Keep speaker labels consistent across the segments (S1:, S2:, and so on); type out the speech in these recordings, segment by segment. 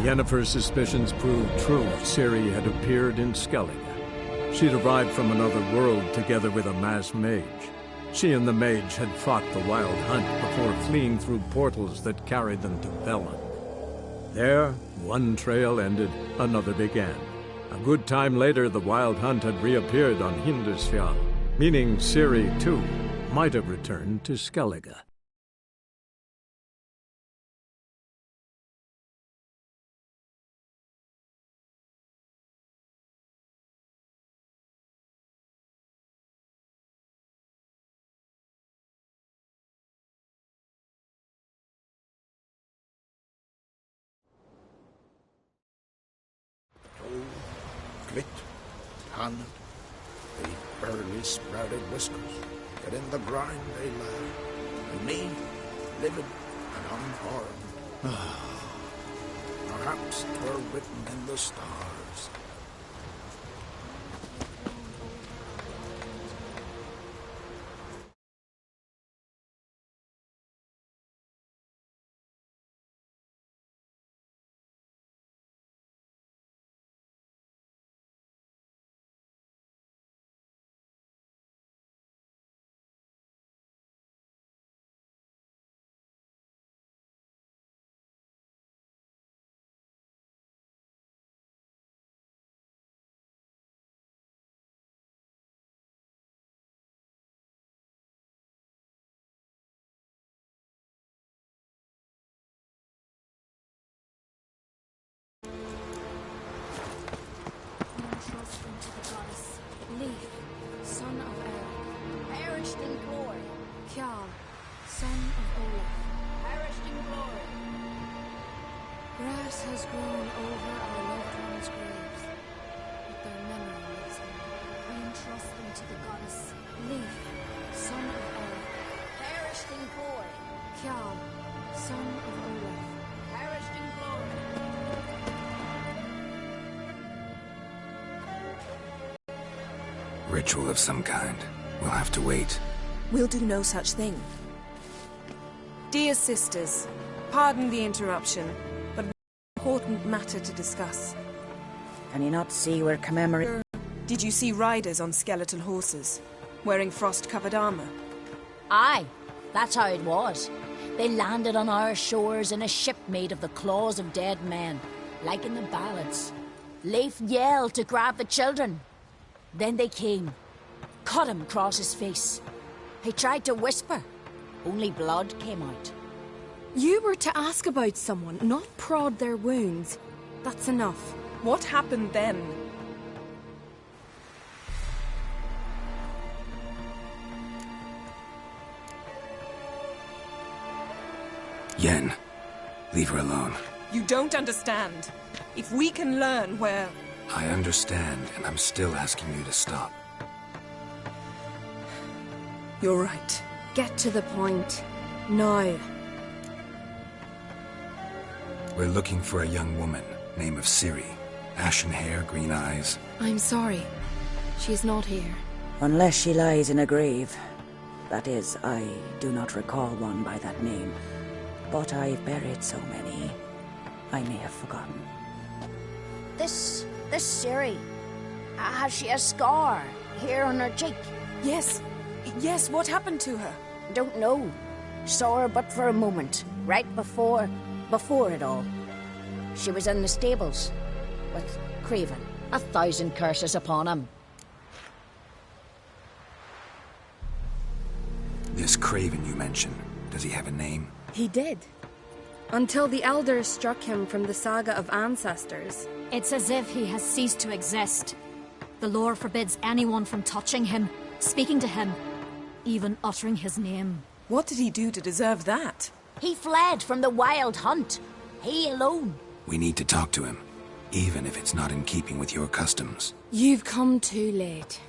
S1: Yennefer's suspicions proved true. Ciri had appeared in Skellige. She'd arrived from another world together with a masked mage. She and the mage had fought the Wild Hunt before fleeing through portals that carried them to Velen. There, one trail ended, another began. A good time later, the Wild Hunt had reappeared on Hindisfjall, meaning Ciri, too, might have returned to Skellige.
S2: Grit, hand, the barely sprouted whiskers, yet in the grind they lie, and me, living and unharmed. Perhaps 'twere written in the stars.
S3: Leif, son of Eric. Perished in glory. Kjall, son of Olaf. Perished in glory. Grass has grown over our loved ones' graves, but their memory lives on. We entrust them to the goddess. Leif, son of Eric. Perished in glory. Kjall, son of Olaf. Perished in glory.
S4: Ritual of some kind. We'll have to wait.
S5: We'll do no such thing. Dear sisters, pardon the interruption, but an important matter to discuss.
S6: Can you not see we're commemorating?
S5: Did you see riders on skeletal horses, wearing frost-covered armor?
S7: Aye, that's how it was. They landed on our shores in a ship made of the claws of dead men, like in the ballads. Leif yelled to grab the children. Then they came, cut him across his face. He tried to whisper, only blood came out.
S3: You were to ask about someone, not prod their wounds. That's enough.
S5: What happened then?
S4: Yen, leave her alone.
S5: You don't understand. If we can learn where...
S4: I understand, and I'm still asking you to stop.
S5: You're right.
S3: Get to the point. Now.
S4: We're looking for a young woman, name of Ciri. Ashen hair, green eyes.
S3: I'm sorry. She's not here.
S6: Unless she lies in a grave. That is, I do not recall one by that name. But I've buried so many, I may have forgotten.
S7: This Ciri, has she a scar here on her cheek?
S5: Yes, what happened to her?
S7: Don't know. Saw her but for a moment, right before it all. She was in the stables with Craven. 1,000 curses upon him.
S4: This Craven you mentioned, does he have a name?
S3: He did. Until the elders struck him from the saga of ancestors.
S8: It's as if he has ceased to exist. The lore forbids anyone from touching him, speaking to him, even uttering his name.
S5: What did he do to deserve that?
S7: He fled from the Wild Hunt. He alone.
S4: We need to talk to him, even if it's not in keeping with your customs.
S3: You've come too late.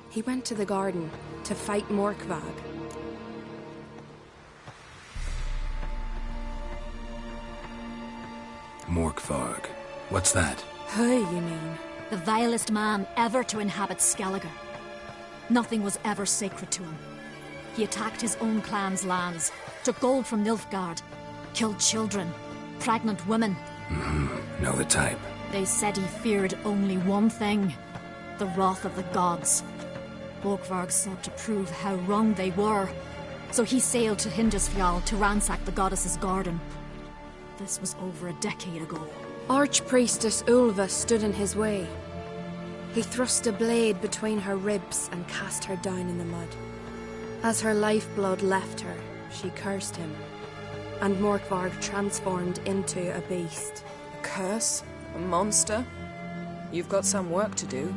S3: He went to the garden to fight Morkvag.
S4: Morkvarg. What's that?
S3: Who, you mean?
S8: The vilest man ever to inhabit Skellige. Nothing was ever sacred to him. He attacked his own clan's lands, took gold from Nilfgaard, killed children, pregnant women,
S4: Know the type.
S8: They said he feared only one thing, the wrath of the gods. Borgvarg sought to prove how wrong they were, so he sailed to Hindisfjall to ransack the goddess's garden. This was over a decade ago.
S5: Archpriestess Ulva stood in his way. He thrust a blade between her ribs and cast her down in the mud. As her lifeblood left her, she cursed him, and Morkvarg transformed into a beast.
S9: A curse? A monster? You've got some work to do.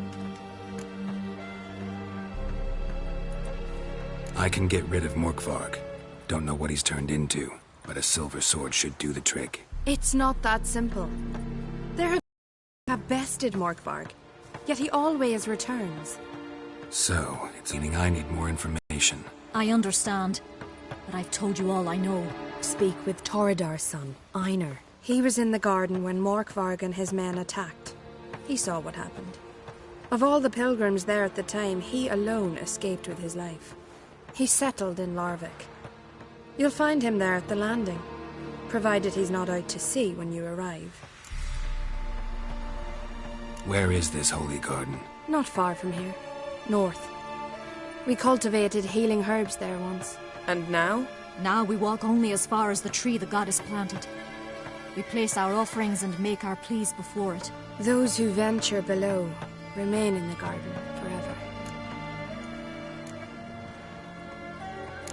S4: I can get rid of Morkvarg. Don't know what he's turned into, but a silver sword should do the trick.
S5: It's not that simple. There have bested Morkvarg, yet he always returns.
S4: So, it's meaning I need more information.
S8: I understand, but I've told you all I know.
S5: Speak with Torridar's son, Einar. He was in the garden when Morkvarg and his men attacked. He saw what happened. Of all the pilgrims there at the time, he alone escaped with his life. He settled in Larvik. You'll find him there at the landing, provided he's not out to sea when you arrive.
S4: Where is this holy garden?
S5: Not far from here. North. We cultivated healing herbs there once.
S9: And now?
S8: Now we walk only as far as the tree the goddess planted. We place our offerings and make our pleas before it.
S5: Those who venture below remain in the garden forever.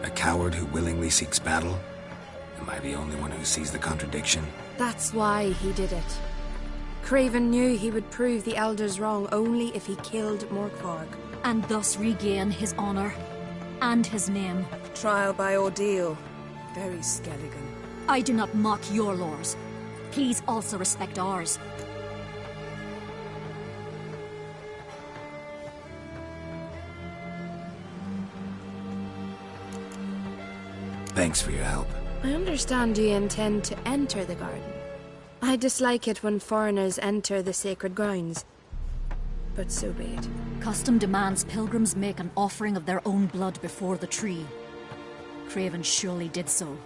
S4: A coward who willingly seeks battle? Am I the only one who sees the contradiction?
S5: That's why he did it. Craven knew he would prove the elders wrong only if he killed Morkvarg.
S8: And thus regain his honor and his name.
S9: Trial by ordeal. Very Skelligan.
S8: I do not mock your laws. Please also respect ours.
S4: Thanks for your help.
S5: I understand you intend to enter the garden. I dislike it when foreigners enter the sacred grounds. But so be it.
S8: Custom demands pilgrims make an offering of their own blood before the tree. Craven surely did so.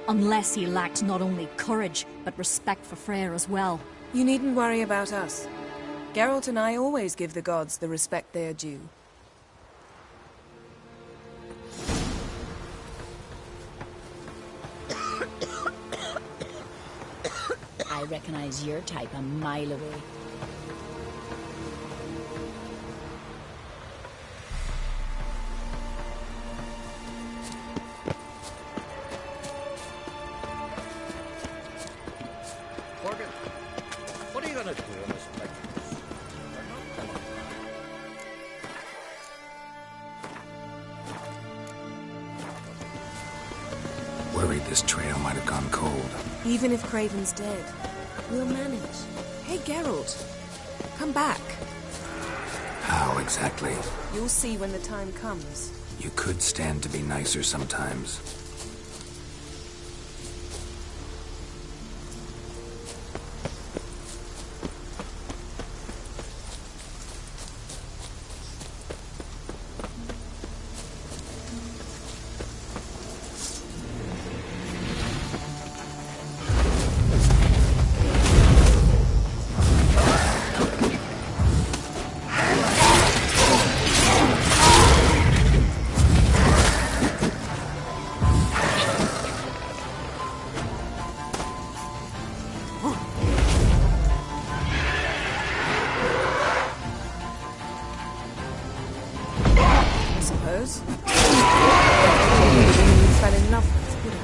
S8: Unless he lacked not only courage, but respect for Freyr as well.
S9: You needn't worry about us. Geralt and I always give the gods the respect they are due.
S7: I recognize your type a mile away.
S2: Morgan, what are you gonna do on this place?
S4: Worried this trail might have gone cold.
S9: Even if Craven's dead, we'll manage. Hey, Geralt, come back.
S4: How exactly?
S9: You'll see when the time comes.
S4: You could stand to be nicer sometimes.
S5: Fell in love with Buddha.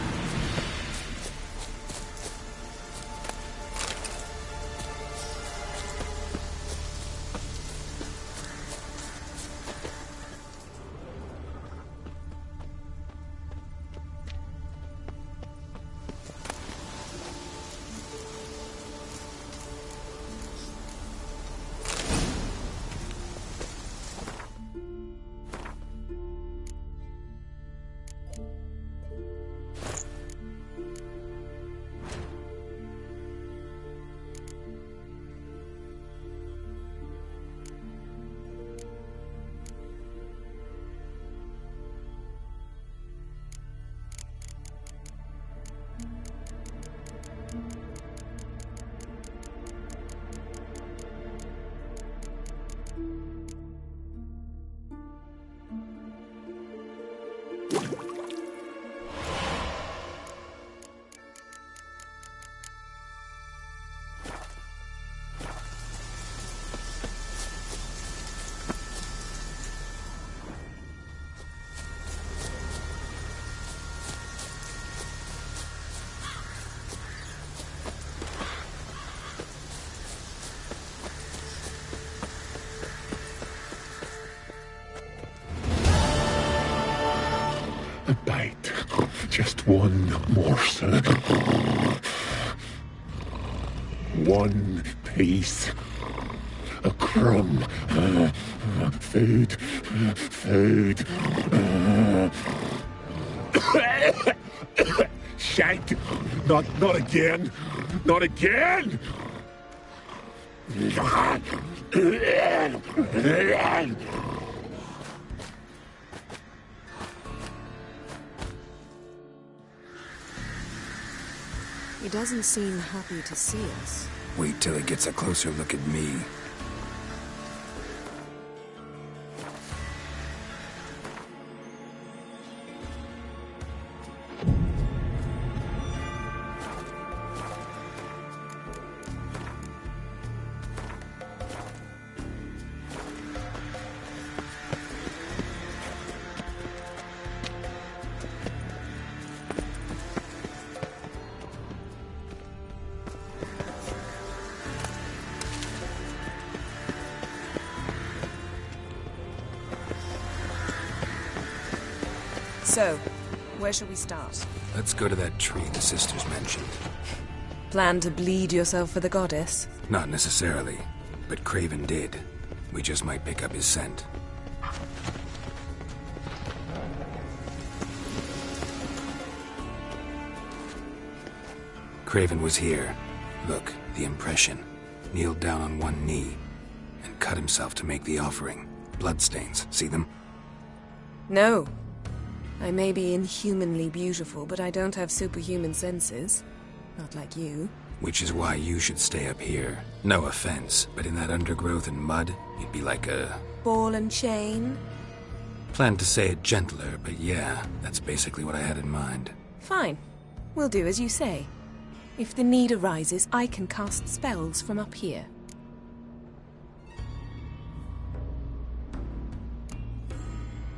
S10: Just one morsel. One piece. A crumb. Food. Food. Shank! Not again! Not again!
S9: He doesn't seem happy to see us.
S4: Wait till he gets a closer look at me.
S9: So, where shall we start?
S4: Let's go to that tree the sisters mentioned.
S9: Plan to bleed yourself for the goddess?
S4: Not necessarily, but Craven did. We just might pick up his scent. Craven was here. Look, the impression. Kneeled down on one knee and cut himself to make the offering. Bloodstains, see them?
S9: No. I may be inhumanly beautiful, but I don't have superhuman senses. Not like you.
S4: Which is why you should stay up here. No offense, but in that undergrowth and mud, you'd be like a...
S9: ball and chain?
S4: Planned to say it gentler, but yeah, that's basically what I had in mind.
S9: Fine. We'll do as you say. If the need arises, I can cast spells from up here.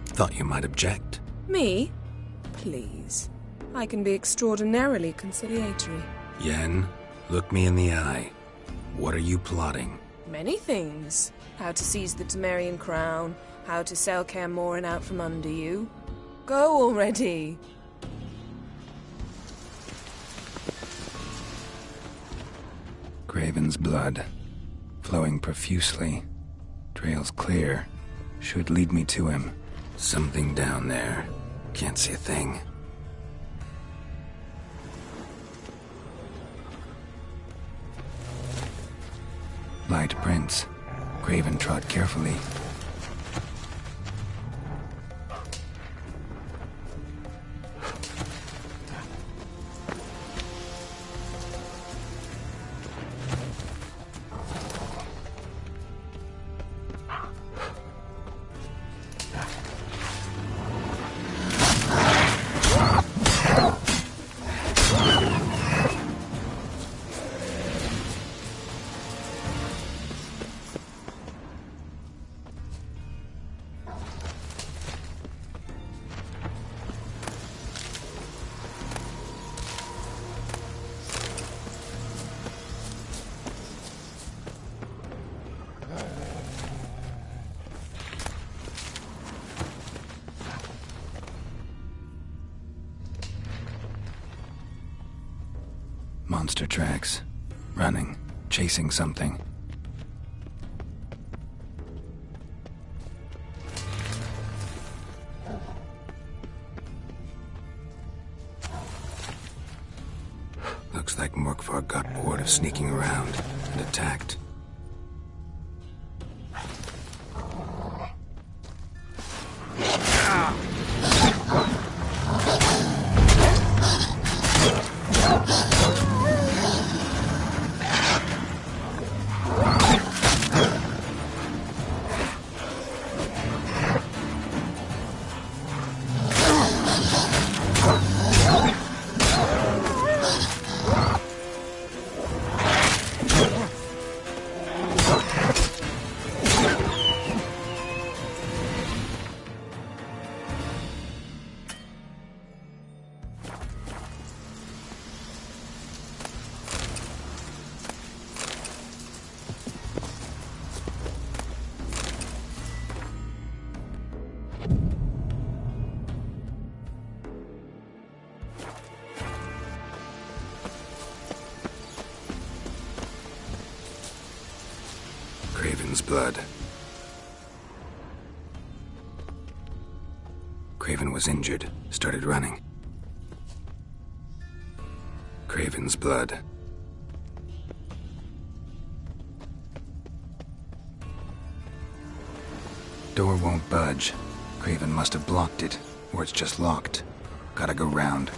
S4: Thought you might object.
S9: Me? Please. I can be extraordinarily conciliatory.
S4: Yen, look me in the eye. What are you plotting?
S9: Many things. How to seize the Temerian crown, how to sell Kaer Morhen out from under you. Go already!
S4: Craven's blood, flowing profusely. Trail's clear. Should lead me to him. Something down there. Can't see a thing. Light prints. Craven trod carefully. Monster tracks. Running. Chasing something. Looks like Morkvar got bored of sneaking around and attacked. blood. Craven was injured, started running. Craven's blood. Door won't budge. Craven must have blocked it, or it's just locked. Gotta go round.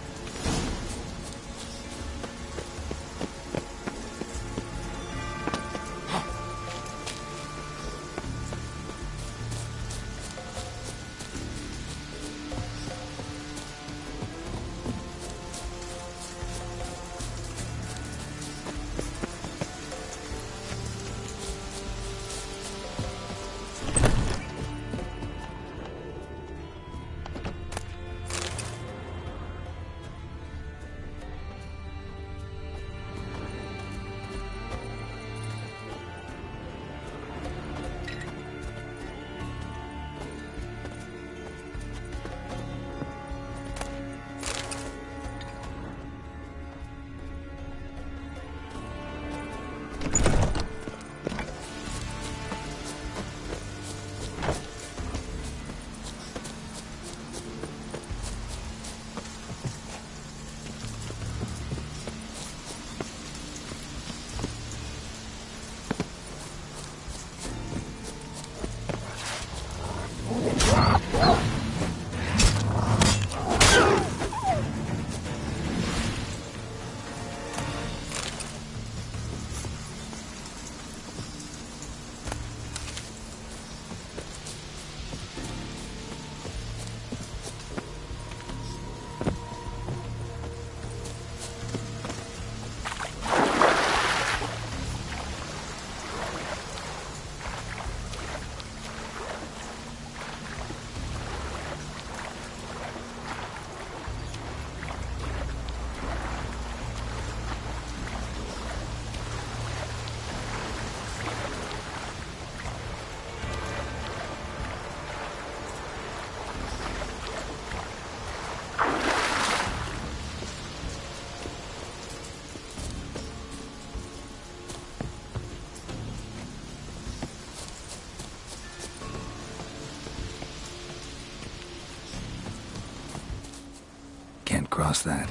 S4: Cross that.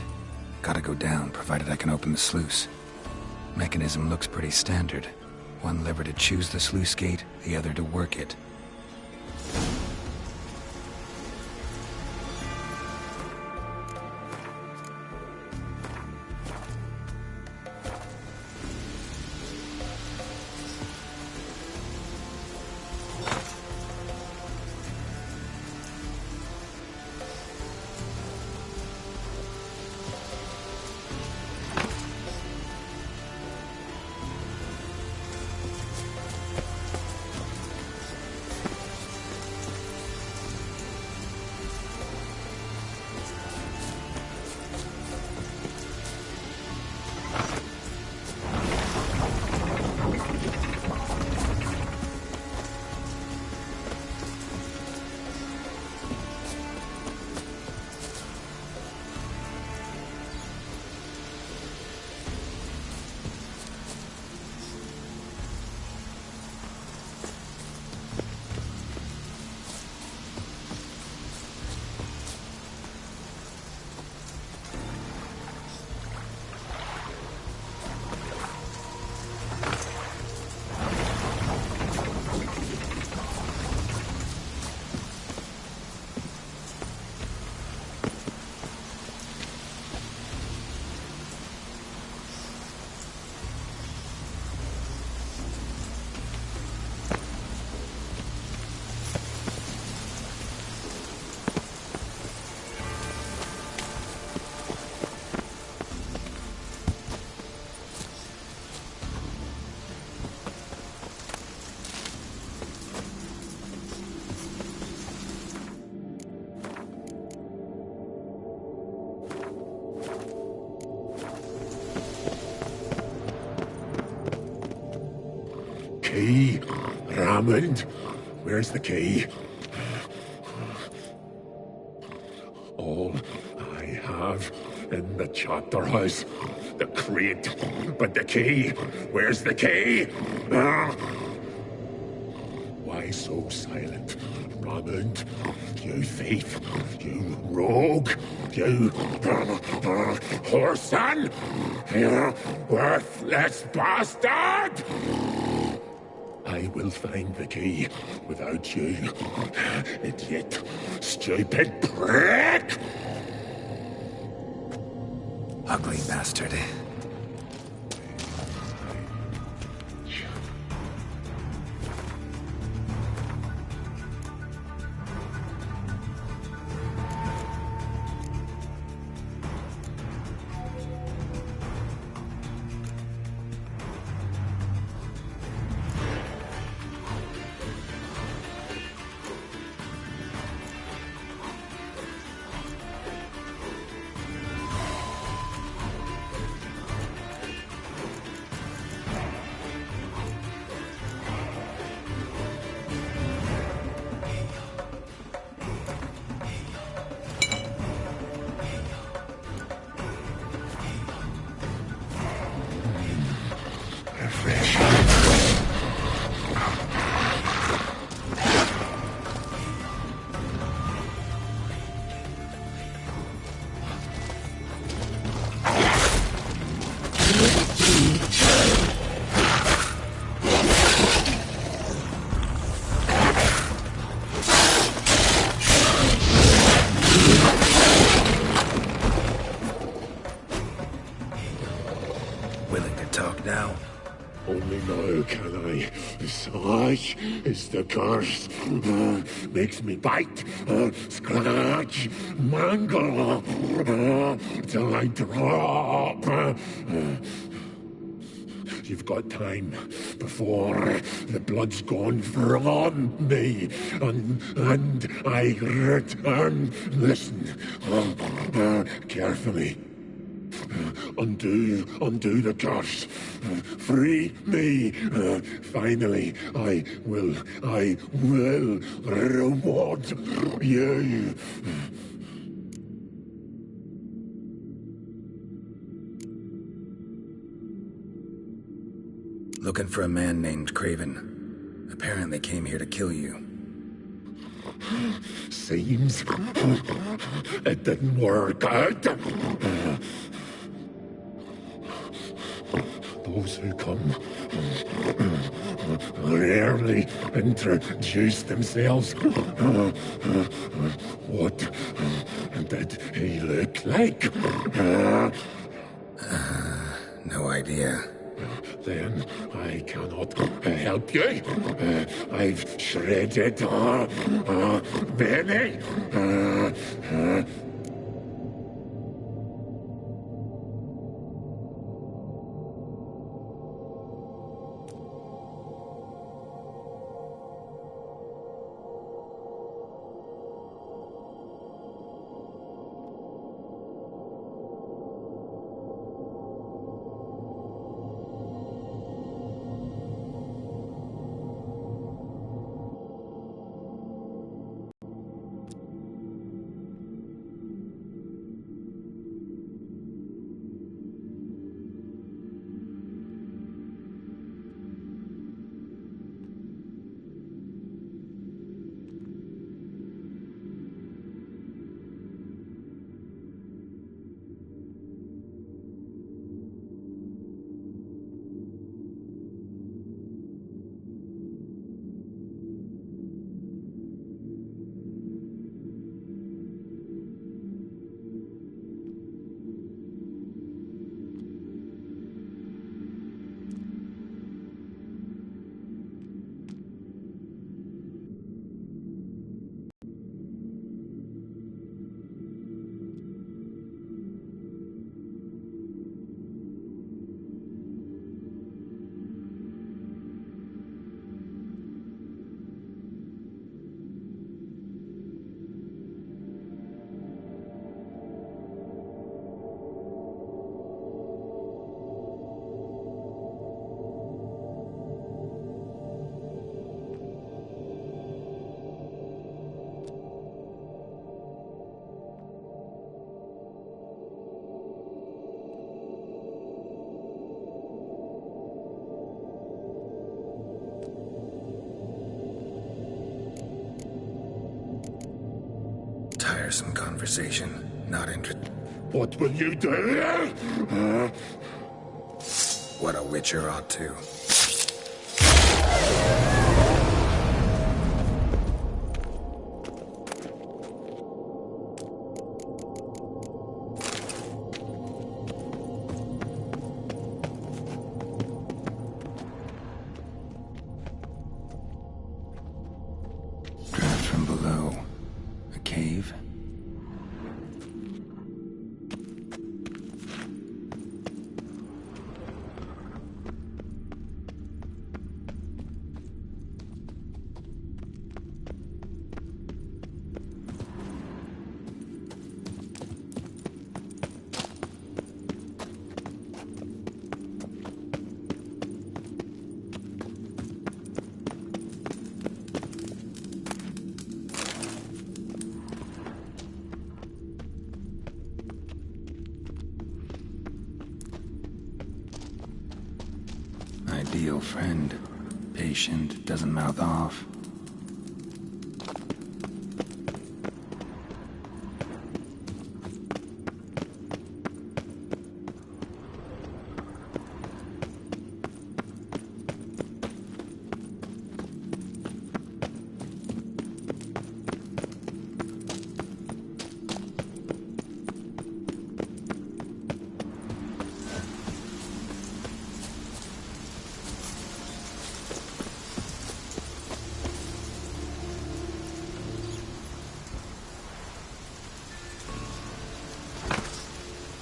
S4: Gotta go down, provided I can open the sluice. Mechanism looks pretty standard. One lever to choose the sluice gate, the other to work it.
S10: Key? Raymond? Where's the key? All I have in the chapter house. The crate. But the key? Where's the key? Why so silent? Raymond, you thief, you rogue, you whoreson, you worthless bastard! I will find the key without you, idiot, stupid prick!
S4: Ugly bastard. Willing to talk now?
S10: Only now can I. Such is the curse. Makes me bite, scratch, mangle, till I drop. You've got time before the blood's gone from me, and I return. Listen, carefully. Undo the curse. Free me. Finally, I will reward you.
S4: Looking for a man named Craven. Apparently came here to kill you.
S10: Seems it didn't work out. Those who come rarely introduce themselves. What did he look like?
S4: No idea.
S10: Then I cannot help you. I've shredded many.
S4: tiresome conversation. Not interested.
S10: What will you do?
S4: What a Witcher ought to. Draft from below. A cave? Ideal friend. Patient, doesn't mouth off.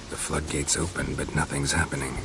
S4: The floodgates open, but nothing's happening.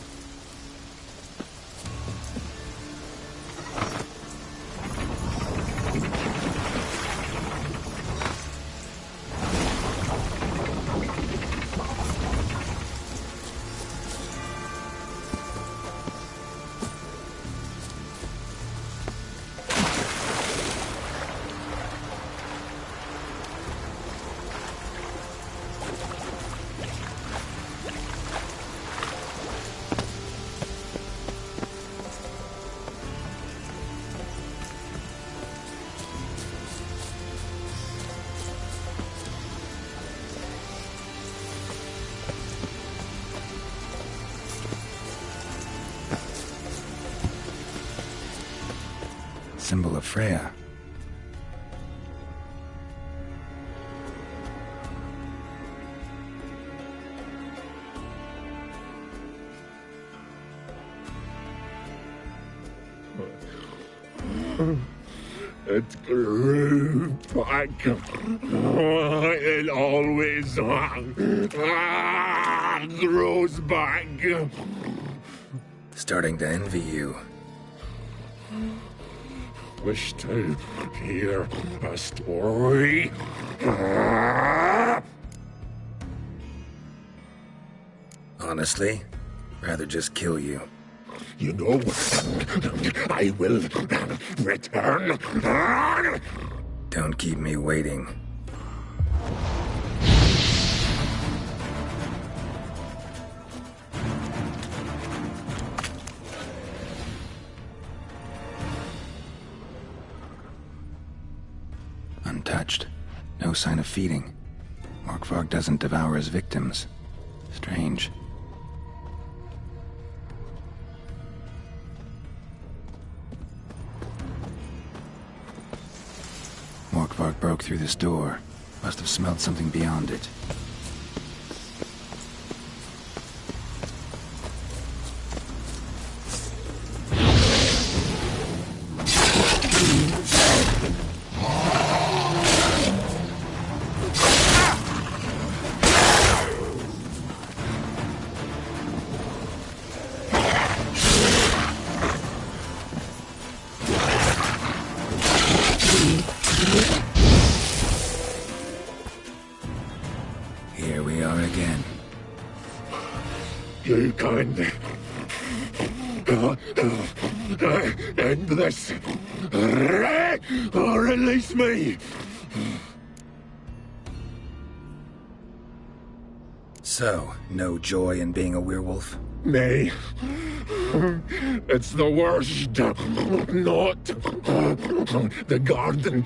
S4: Symbol of Freya.
S10: It grew back. It always grows back.
S4: Starting to envy you.
S10: Wish to hear a story?
S4: Honestly, rather just kill you.
S10: You know, I will return.
S4: Don't keep me waiting. Untouched. No sign of feeding. Morkvarg doesn't devour his victims. Strange. Morkvarg broke through this door. Must have smelled something beyond it. Here we are again.
S10: You can end this, or release me.
S4: So, no joy in being a werewolf?
S10: May. It's the worst. Not the garden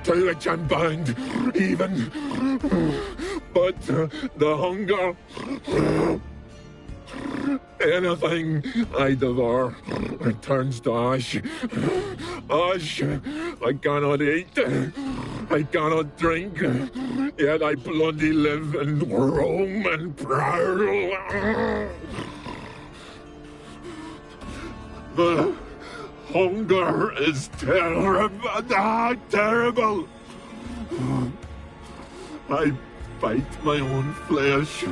S10: to which I'm bound, even. But the hunger. Anything I devour turns to ash. Ash I cannot eat. I cannot drink. Yet I bloody live and roam and prowl. The hunger is terrible. Terrible. I bite my own flesh.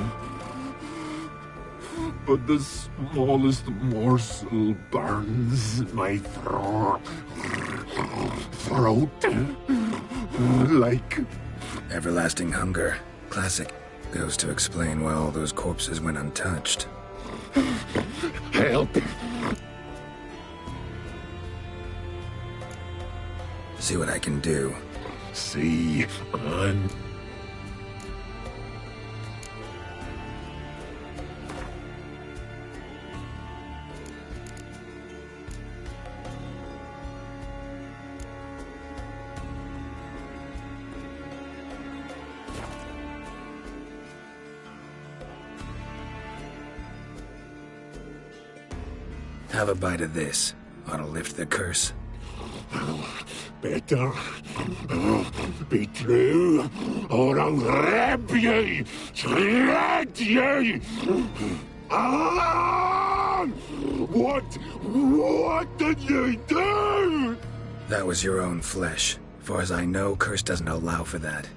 S10: But the smallest morsel burns my throat. Like
S4: Everlasting hunger. Classic. Goes to explain why all those corpses went untouched.
S10: Help!
S4: See what I can do.
S10: See, and
S4: Have a bite of this. Ought to lift the curse.
S10: better be true, or I'll rip you, shred you. Ah! What did you do?
S4: That was your own flesh. Far as I know, curse doesn't allow for that.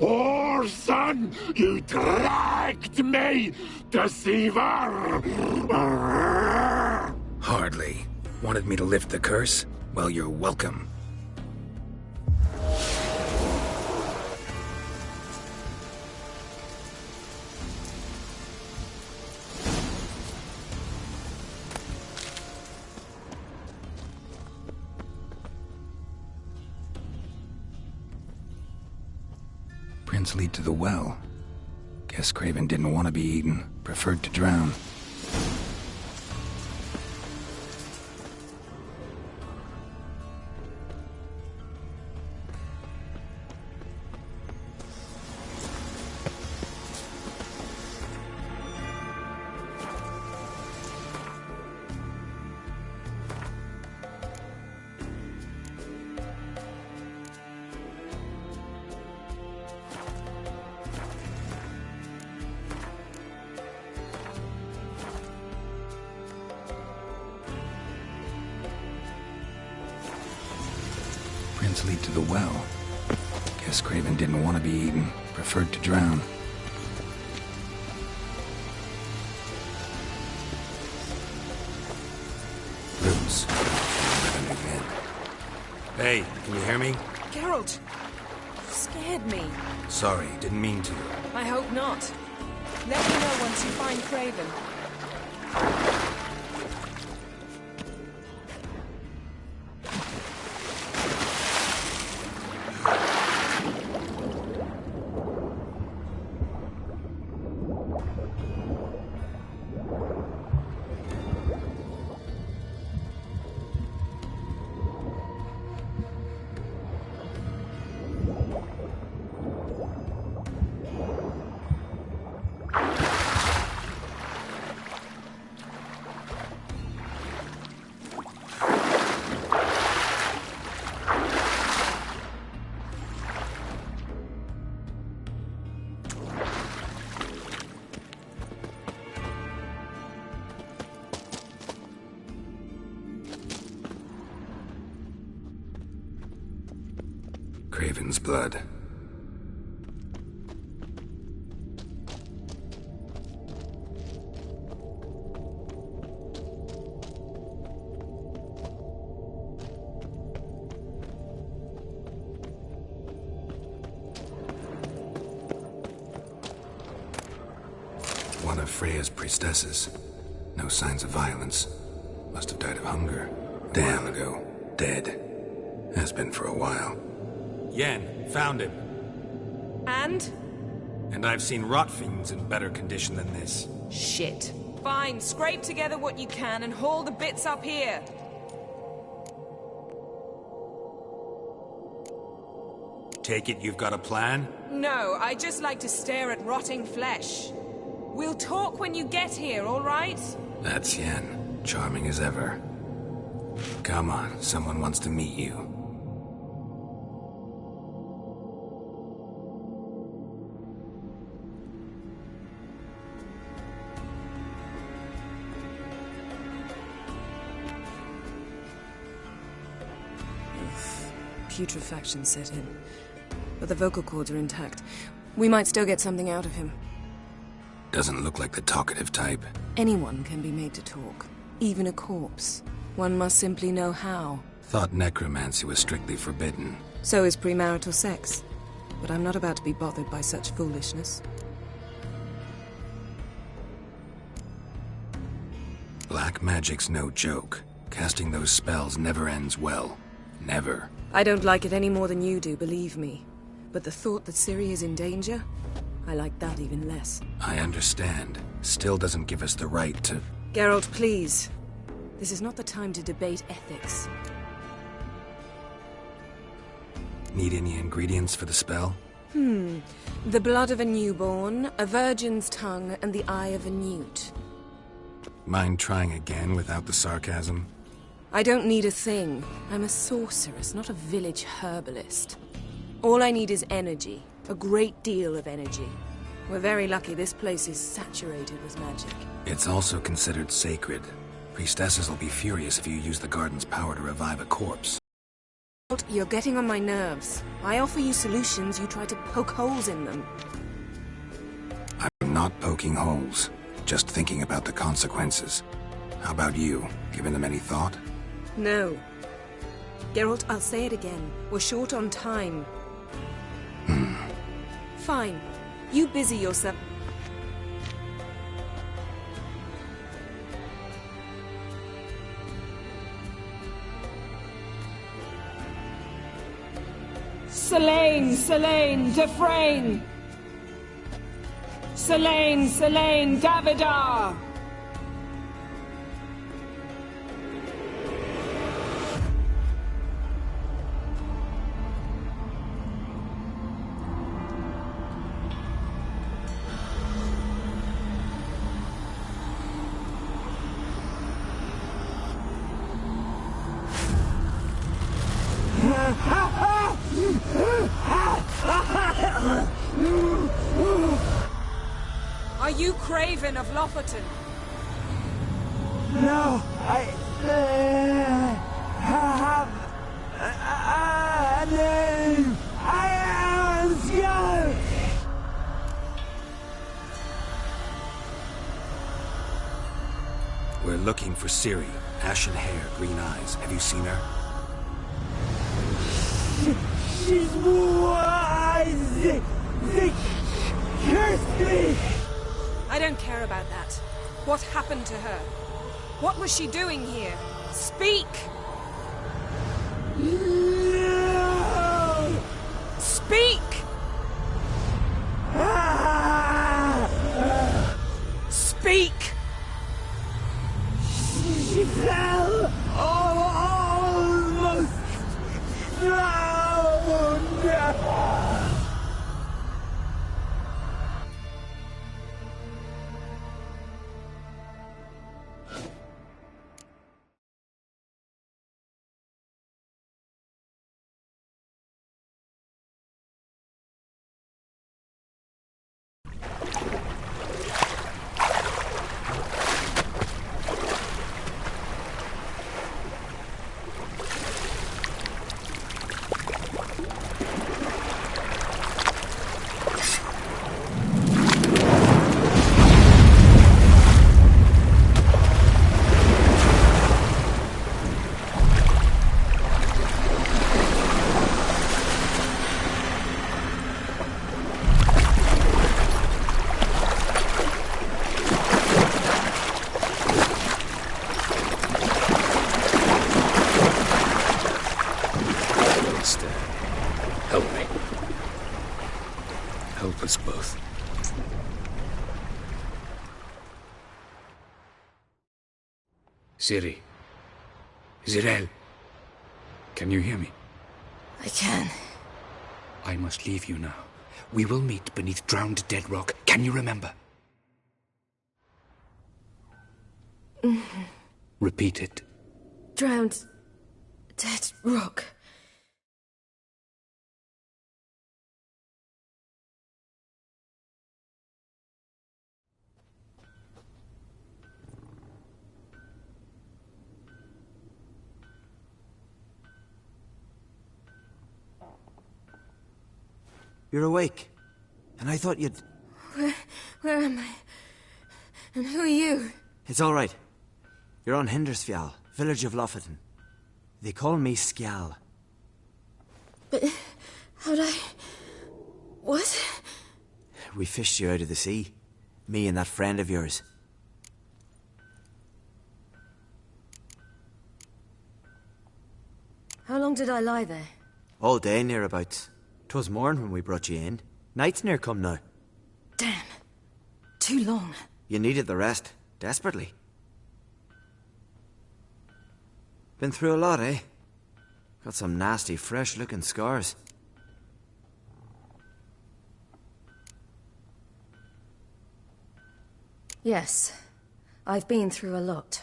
S10: Oh, son, you dragged me, deceiver!
S4: Hardly. Wanted me to lift the curse? Well, you're welcome. Prince lead to the well. Guess Craven didn't want to be eaten. Preferred to drown. Prince lead to the well. Guess Craven didn't want to be eaten. Preferred to drown. Roots. Hey, can you hear me?
S9: Geralt! You scared me.
S4: Sorry, didn't mean to.
S9: I hope not. Let me know once you find Craven.
S4: Craven's blood. One of Freya's priestesses. No signs of violence. Must have died of hunger. Damn ago. Dead. Has been for a while.
S11: Yen, found him.
S9: And?
S4: And I've seen rot fiends in better condition than this.
S9: Shit. Fine, scrape together what you can and haul the bits up here.
S4: Take it you've got a plan?
S9: No, I just like to stare at rotting flesh. We'll talk when you get here, all right?
S4: That's Yen. Charming as ever. Come on, someone wants to meet you.
S9: Putrefaction set in. But the vocal cords are intact. We might still get something out of him.
S4: Doesn't look like the talkative type.
S9: Anyone can be made to talk. Even a corpse. One must simply know how.
S4: Thought necromancy was strictly forbidden.
S9: So is premarital sex. But I'm not about to be bothered by such foolishness.
S4: Black magic's no joke. Casting those spells never ends well. Never.
S9: I don't like it any more than you do, believe me. But the thought that Ciri is in danger? I like that even less.
S4: I understand. Still doesn't give us the right to...
S9: Geralt, please. This is not the time to debate ethics.
S4: Need any ingredients for the spell?
S9: The blood of a newborn, a virgin's tongue, and the eye of a newt.
S4: Mind trying again without the sarcasm?
S9: I don't need a thing. I'm a sorceress, not a village herbalist. All I need is energy. A great deal of energy. We're very lucky this place is saturated with magic.
S4: It's also considered sacred. Priestesses will be furious if you use the garden's power to revive a corpse.
S9: You're getting on my nerves. I offer you solutions, you try to poke holes in them.
S4: I'm not poking holes. Just thinking about the consequences. How about you? Given them any thought?
S9: No. Geralt, I'll say it again. We're short on time. Fine. You busy yourself. Selene, Defrain! Selene, Davidar! Are you Craven of Lofoten?
S11: No, I have a name. I am Skull.
S4: We're looking for Ciri. Ashen hair, green eyes. Have you seen her?
S11: She's wise. They cursed me.
S9: I don't care about that. What happened to her? What was she doing here? Speak!
S11: No.
S9: Speak! Speak!
S11: She fell. Almost drowned.
S12: Ciri. Zirel. Can you hear me?
S9: I can.
S12: I must leave you now. We will meet beneath drowned dead rock. Can you remember? Repeat it.
S9: Drowned. Dead rock.
S13: You're awake. And I thought you'd...
S9: Where am I? And who are you?
S13: It's all right. You're on Hindersfjall, village of Lofoten. They call me Skjal.
S9: But how'd I... What?
S13: We fished you out of the sea. Me and that friend of yours.
S9: How long did I lie there?
S13: All day, nearabouts. 'Twas morn when we brought you in. Night's near come now.
S9: Damn. Too long.
S13: You needed the rest. Desperately. Been through a lot, eh? Got some nasty, fresh-looking scars.
S9: Yes. I've been through a lot.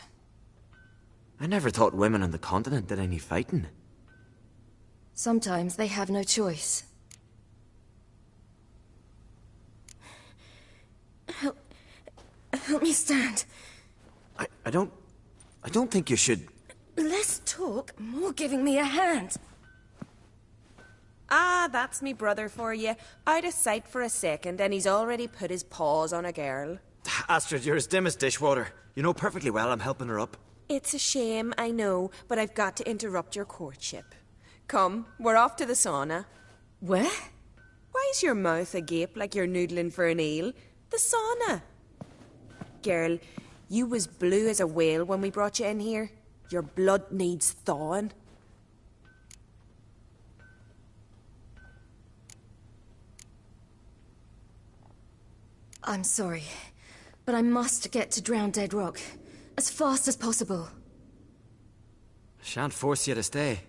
S13: I never thought women on the continent did any fighting.
S9: Sometimes they have no choice. Help me stand.
S13: I don't think you should...
S9: Less talk, more giving me a hand.
S14: Ah, that's me brother for you. Out of sight for a second, and he's already put his paws on a girl.
S13: Astrid, you're as dim as dishwater. You know perfectly well I'm helping her up.
S14: It's a shame, I know, but I've got to interrupt your courtship. Come, we're off to the sauna.
S9: Where?
S14: Why's your mouth agape like you're noodling for an eel? The sauna. Girl, you was blue as a whale when we brought you in here. Your blood needs thawing.
S8: I'm sorry, but I must get to Drowned Dead Rock as fast as possible.
S13: Shan't force you to stay.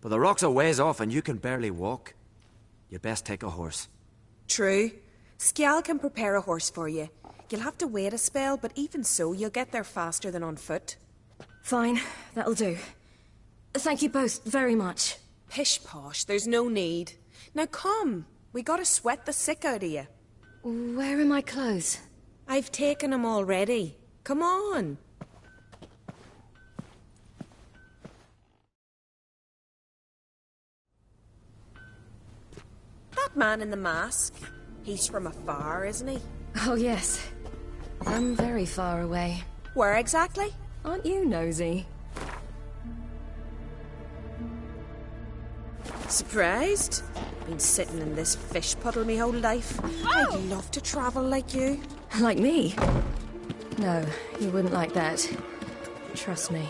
S13: But the rock's a ways off and you can barely walk. You'd best take a horse.
S14: True. Skjal can prepare a horse for you. You'll have to wait a spell, but even so, you'll get there faster than on foot.
S8: Fine, that'll do. Thank you both very much.
S14: Pish-posh, there's no need. Now come, we gotta sweat the sick out of you.
S8: Where are my clothes?
S14: I've taken them already. Come on. That man in the mask, he's from afar, isn't he?
S8: Oh, yes. I'm very far away.
S14: Where exactly?
S8: Aren't you nosy?
S14: Surprised? Been sitting in this fish puddle me whole life. I'd love to travel like you.
S8: Like me? No, you wouldn't like that. Trust me.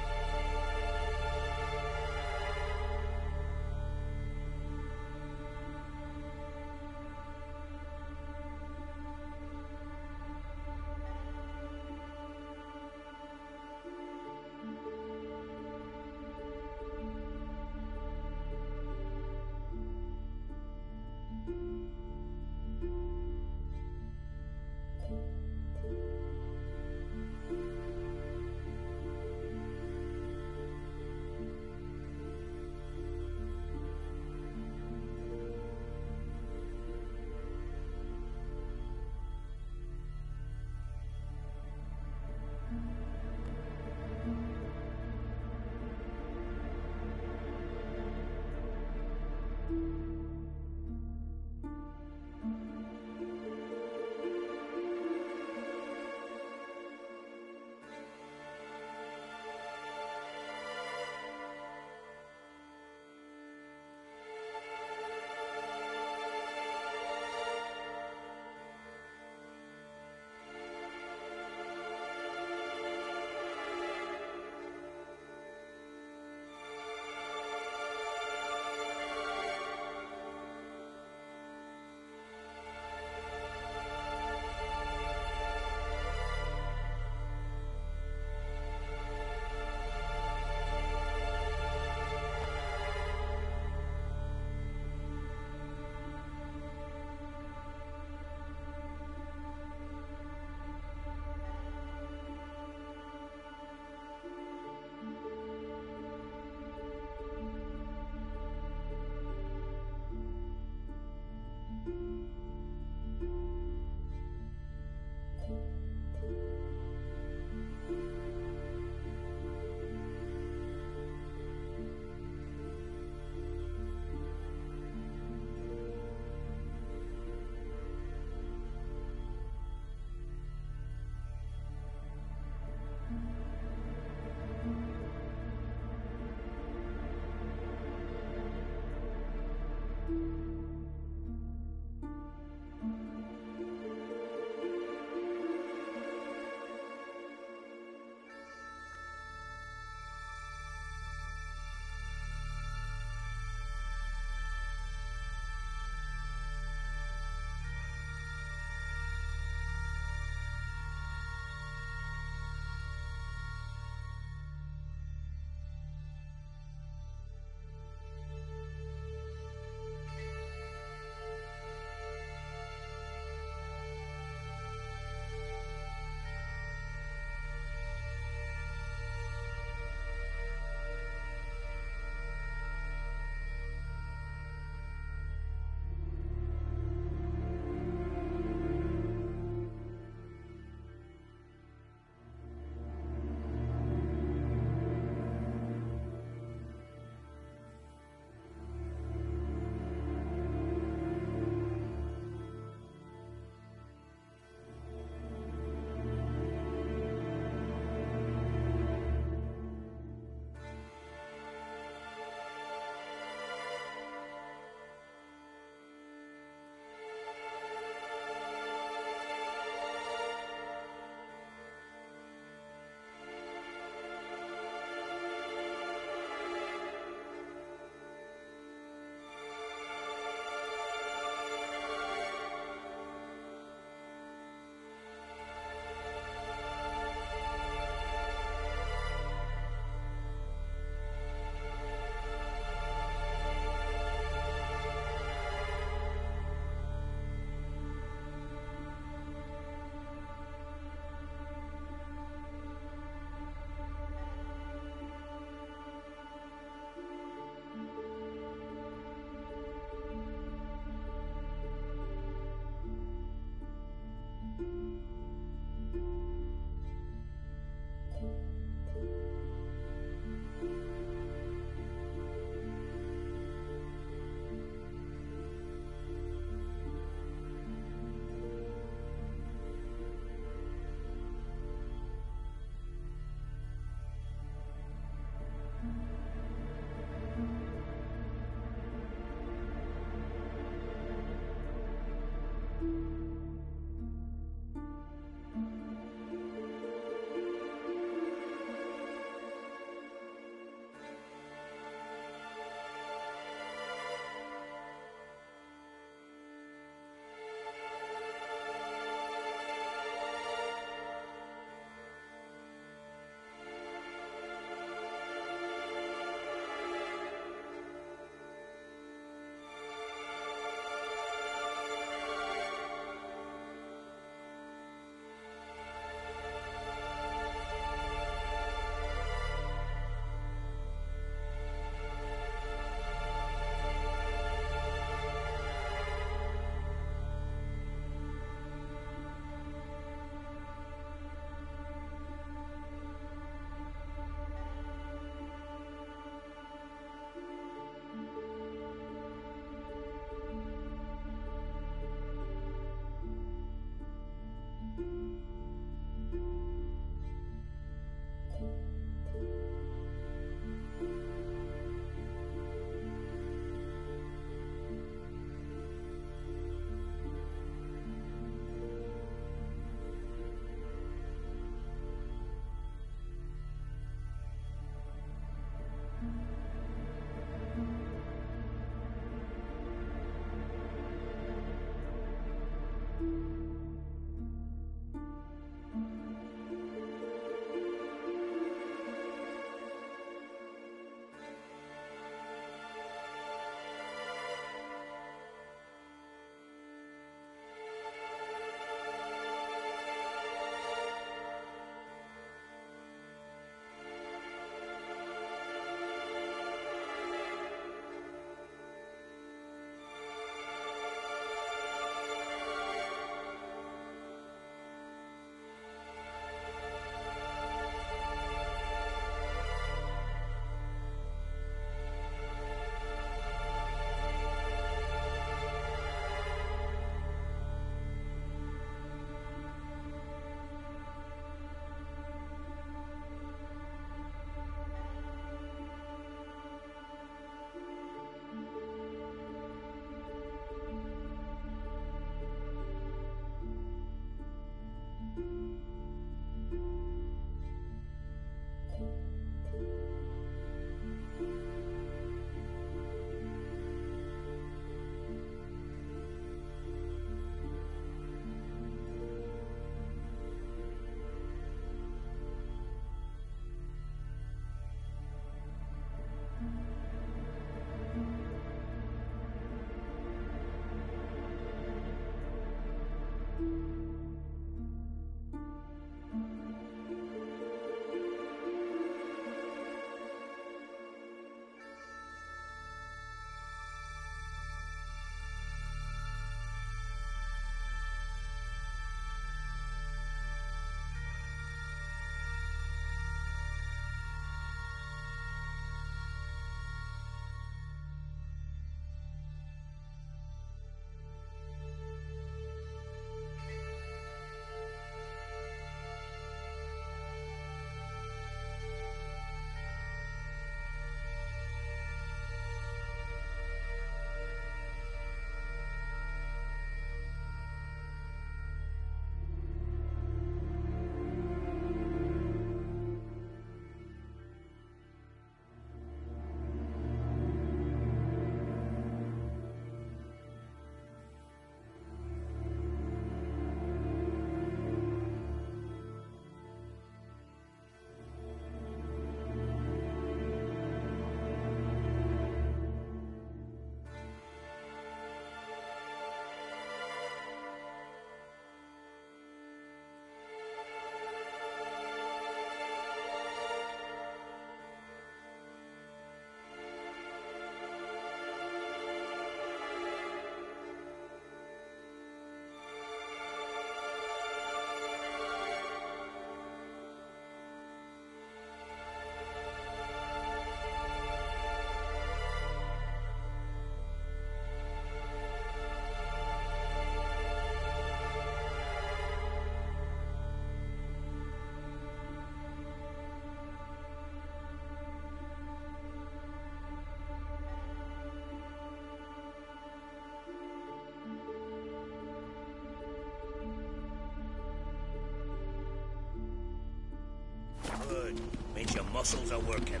S15: Good. Means your muscles are working.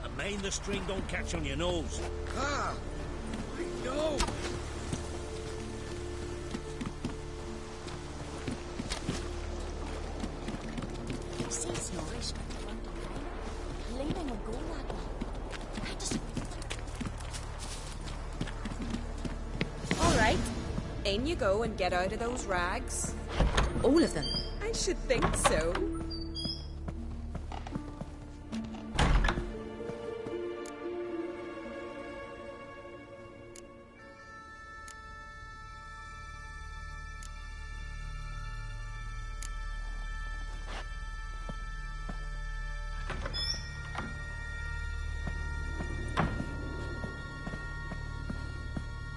S15: And mind the string don't catch on your nose.
S2: Ah! I know!
S7: You see Snorri straight in front of him, leaning a goal at me. I had to swing there.
S14: All right. In you go and get out of those rags.
S9: All of them?
S14: I should think so.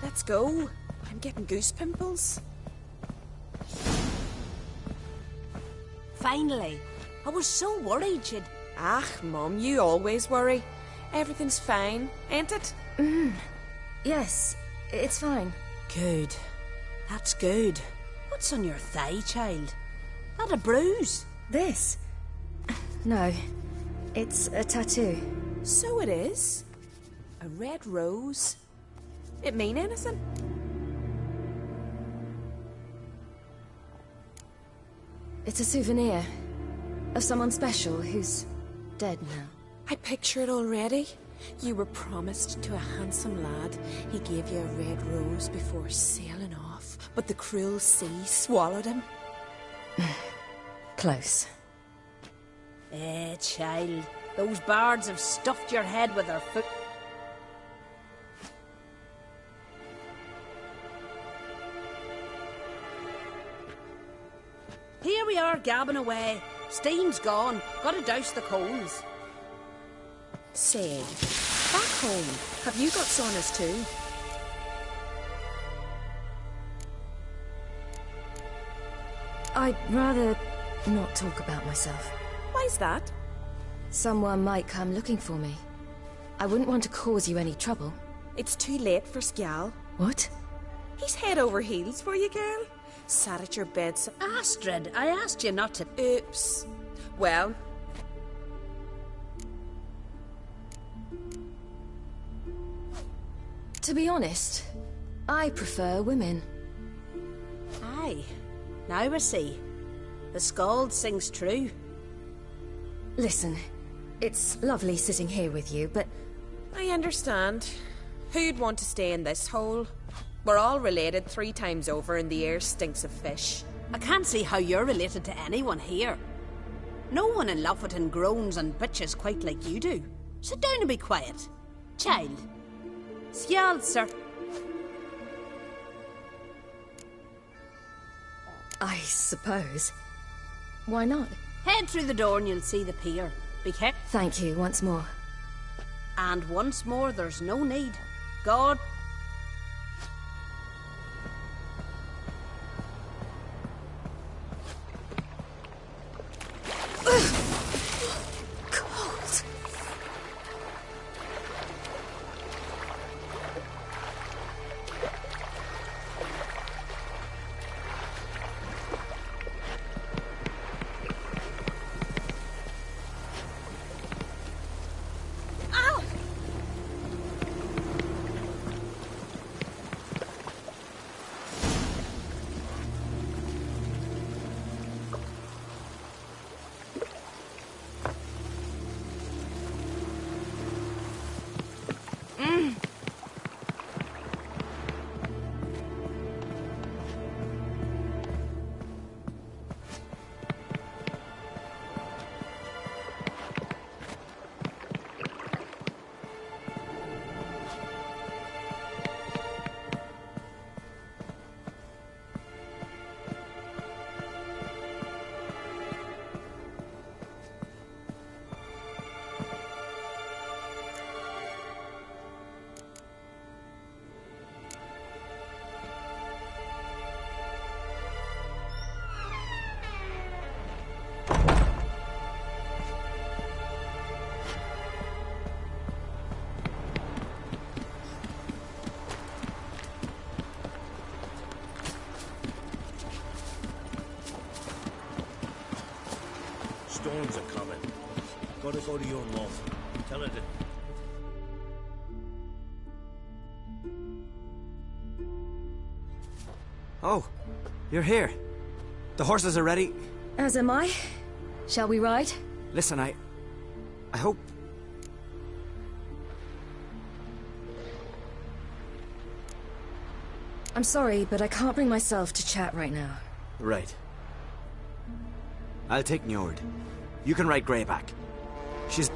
S14: Let's go. I'm getting goose pimples.
S7: Finally. I was so worried you'd...
S14: Ah, Mum, you always worry. Everything's fine, ain't it?
S8: Yes, it's fine.
S7: Good. That's good. What's on your thigh, child? That a bruise?
S8: This? No, it's a tattoo.
S14: So it is. A red rose. It mean anything?
S8: It's a souvenir of someone special who's dead now.
S14: I picture it already. You were promised to a handsome lad. He gave you a red rose before sailing off, but the cruel sea swallowed him.
S8: Close.
S7: Child. Those bards have stuffed your head with their foot. Here we are, gabbing away. Steam's gone. Gotta douse the coals.
S14: Say, back home, have you got saunas too?
S8: I'd rather not talk about myself.
S14: Why's that?
S8: Someone might come looking for me. I wouldn't want to cause you any trouble.
S14: It's too late for Skjal.
S8: What?
S14: He's head over heels for you, girl. Sat at your bedside.
S7: Astrid, I asked you not to...
S14: Oops. Well...
S8: To be honest, I prefer women.
S7: Aye. Now I see. The Skald sings true.
S8: Listen, it's lovely sitting here with you, but...
S14: I understand. Who'd want to stay in this hole? We're all related 3 times over and the air stinks of fish.
S7: I can't see how you're related to anyone here. No one in Lufferton groans and bitches quite like you do. Sit down and be quiet. Child. Skjal, sir.
S8: I suppose. Why not?
S7: Head through the door and you'll see the pier. Be careful.
S8: Thank you once more.
S7: And once more, there's no need. God...
S8: Cold.
S15: Storms are coming. Gotta go to your mom. Tell her that...
S13: Oh, you're here. The horses are ready.
S8: As am I. Shall we ride?
S13: Listen, I hope...
S8: I'm sorry, but I can't bring myself to chat right now.
S13: Right. I'll take Njord. You can ride Greyback. She's...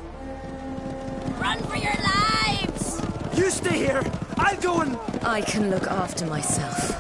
S7: Run for your lives!
S13: You stay here! I'll go and...
S8: I can look after myself.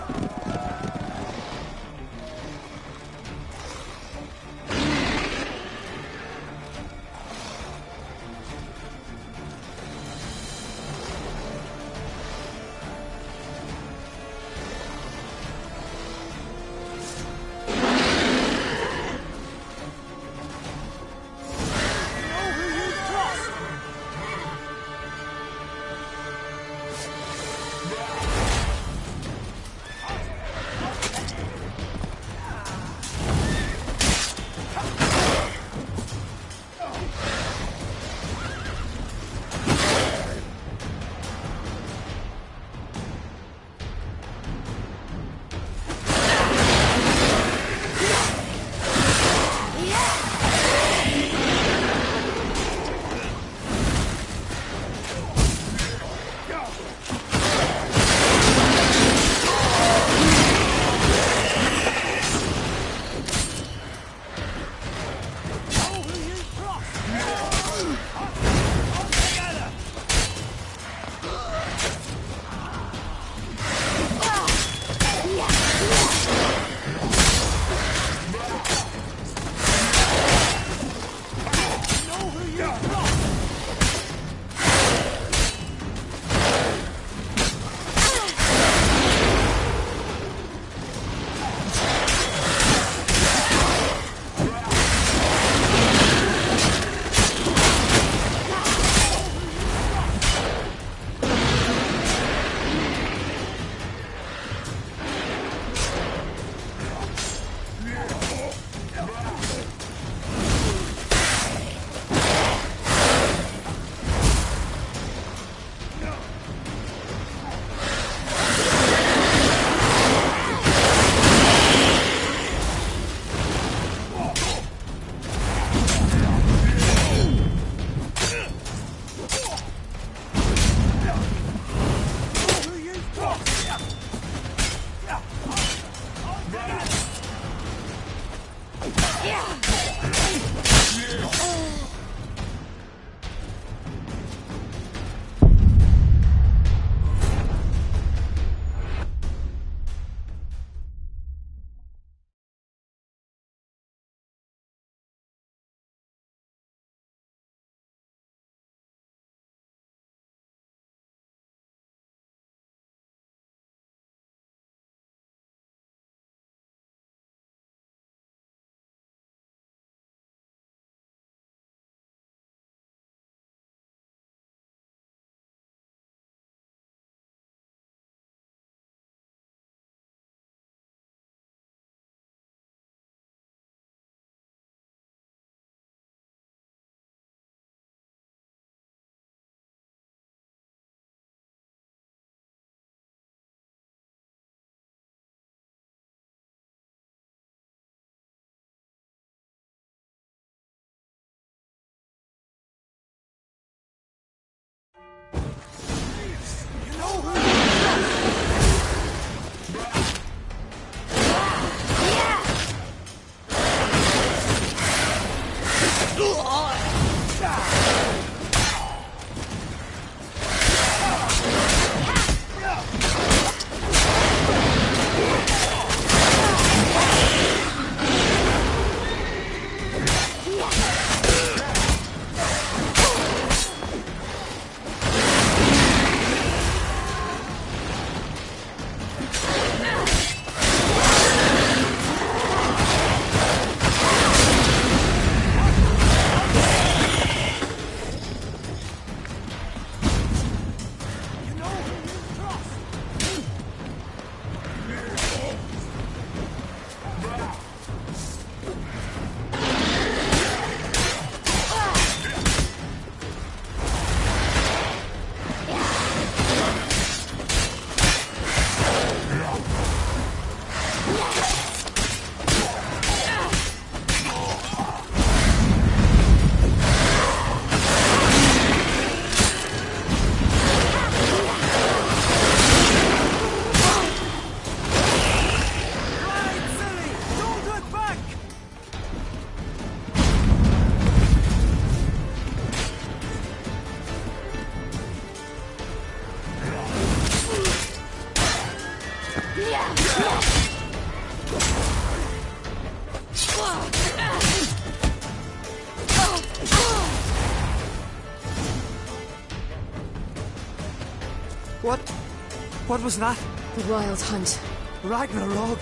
S13: What was that?
S8: The Wild Hunt.
S13: Ragnarok?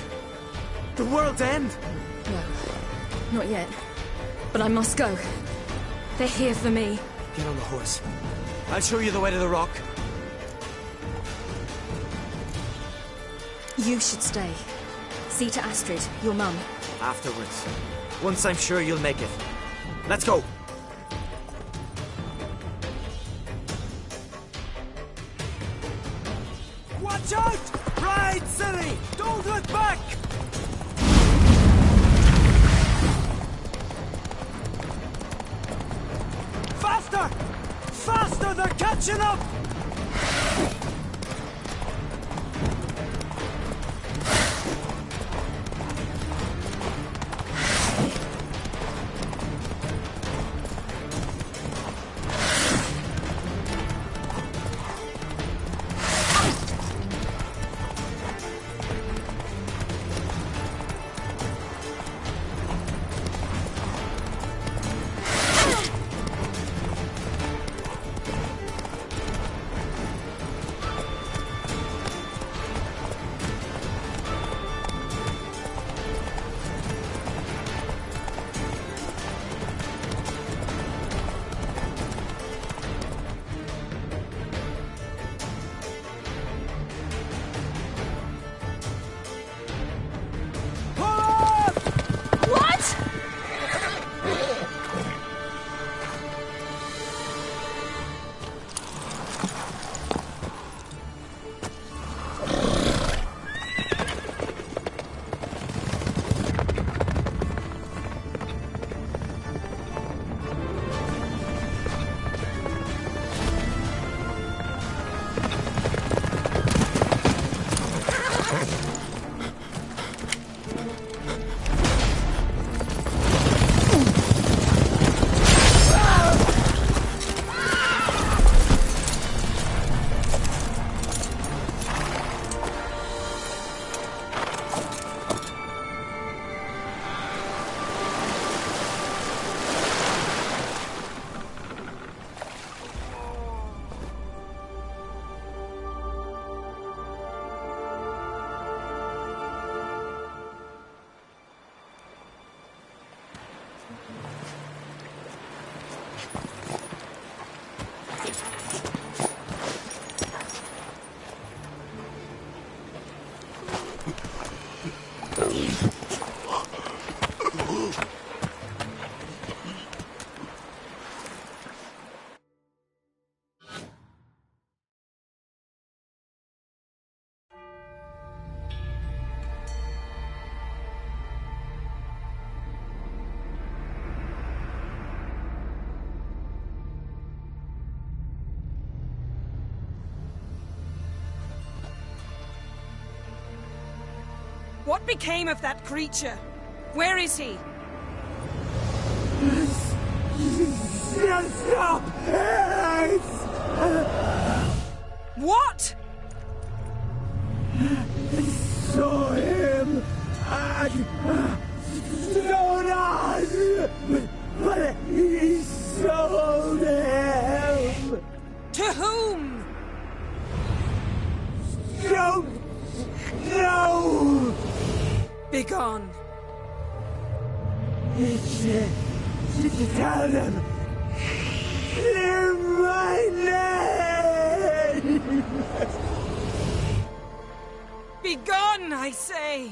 S13: The world's end?
S8: No, not yet. But I must go. They're here for me.
S13: Get on the horse. I'll show you the way to the rock.
S8: You should stay. See to Astrid, your mum.
S13: Afterwards. Once I'm sure you'll make it. Let's go! Watch out! Ride, silly! Don't look back! Faster! Faster! They're catching up!
S14: What became of that creature? Where is he?
S11: Stop!
S14: What?
S11: Saw him at Stonas, but he sold him.
S14: To whom?
S11: Don't know.
S14: Begone.
S11: Tell them. Clear my name.
S14: Begone, I say.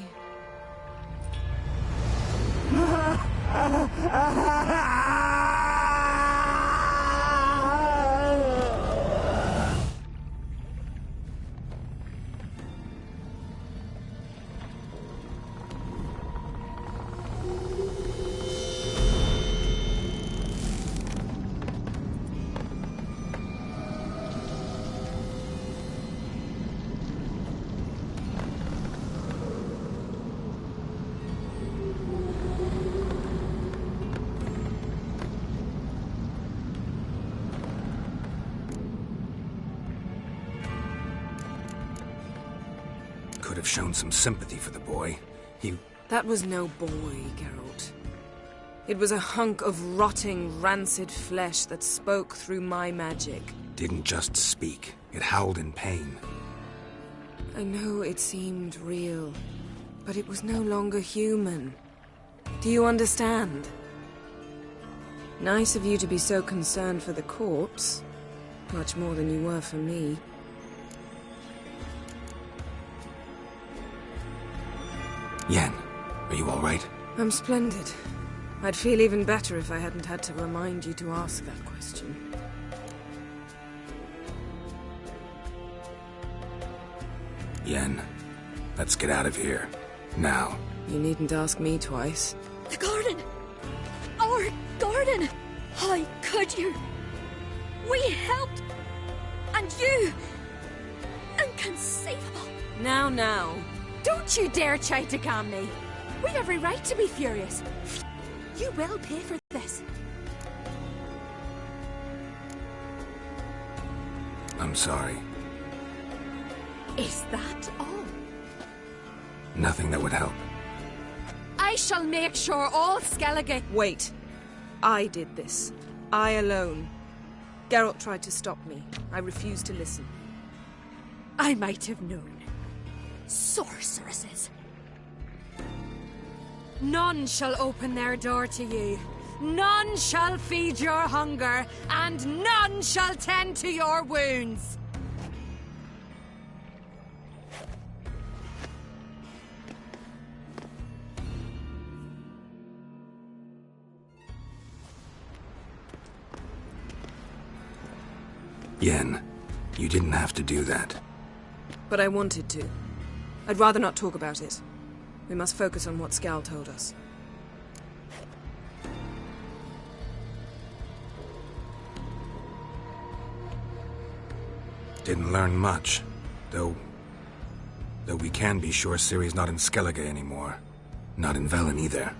S4: Could have shown some sympathy for the boy.
S14: That was no boy, Geralt. It was a hunk of rotting, rancid flesh that spoke through my magic.
S4: Didn't just speak. It howled in pain.
S9: I know it seemed real, but it was no longer human. Do you understand? Nice of you to be so concerned for the corpse. Much more than you were for me.
S4: Yen, are you all right?
S9: I'm splendid. I'd feel even better if I hadn't had to remind you to ask that question.
S4: Yen, let's get out of here. Now.
S9: You needn't ask me twice.
S8: The garden! Our garden! How could you? We helped! And you! Inconceivable!
S9: Now.
S16: Don't you dare try to calm me. We've every right to be furious. You will pay for this.
S4: I'm sorry.
S16: Is that all?
S4: Nothing that would help.
S16: I shall make sure all Skellige...
S9: Wait. I did this. I alone. Geralt tried to stop me. I refused to listen.
S16: I might have known. Sorceresses.
S5: None shall open their door to you. None shall feed your hunger, and none shall tend to your wounds.
S4: Yen, you didn't have to do that.
S9: But I wanted to. I'd rather not talk about it. We must focus on what Scal told us.
S4: Didn't learn much, though we can be sure Ciri's not in Skellige anymore. Not in Velen either.